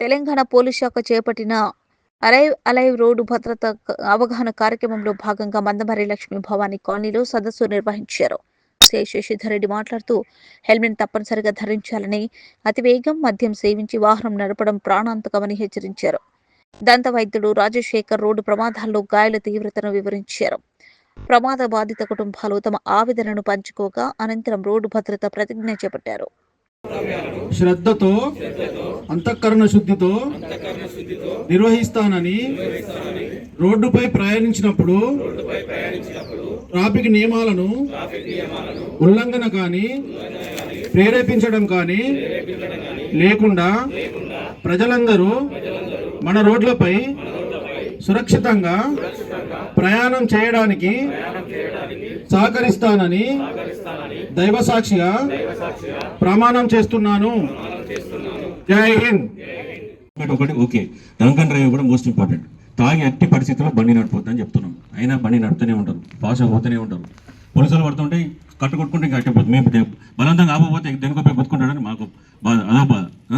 Telangana police శాఖ చేపట్టిన arrive alive road భద్రత అవగాహన కార్యక్రమంలో భాగంగా మందమర్రి లక్ష్మీ భవానీ కాలనీలో సదస్సు నిర్వహించారు. సిఐ శశిధర్ రెడ్డి మాట్లాడుతూ హెల్మెట్ తప్పనిసరిగా ధరించాలని, అతివేగం, మద్యం సేవించి వాహనం నడపడం ప్రాణాంతకమని హెచ్చరించారు. దంత వైద్యుడు రాజశేఖర్ రోడ్డు ప్రమాదాల్లో గాయాల తీవ్రతను వివరించారు. ప్రమాద బాధిత కుటుంబాలు తమ ఆవేదనను పంచుకోగా అనంతరం రోడ్డు భద్రత ప్రతిజ్ఞ చేపట్టారు. శ్రద్ధతో అంతఃకరణ శుద్ధితో నిర్వహిస్తానని రోడ్డుపై ప్రయాణించినప్పుడు ట్రాఫిక్ నియమాలను ఉల్లంఘన కానీ ప్రేరేపించడం కానీ లేకుండా ప్రజలందరూ మన రోడ్లపై సురక్షితంగా ప్రయాణం చేయడానికి సహకరిస్తానని దైవసాక్షిగా ప్రమాణం చేస్తున్నాను. జై హింద్. ఒకటి ఓకే, డ్రంక్ అండ్ డ్రైవ్ కూడా మోస్ట్ ఇంపార్టెంట్. తాగి అట్టి పరిస్థితుల్లో బండి నడిపోతుందని చెప్తున్నాం. అయినా బండి నడుతూనే ఉంటారు, పాస్ పోతూనే ఉంటారు. పోలీసులు పడుతుంటే కట్టుకొట్టుకుంటే ఇంకా అట్టిపోతుంది. మేము బలవంతంగా ఆపకపోతే దేనికోపై బతుకుంటాడని మాకు అదో బాధ.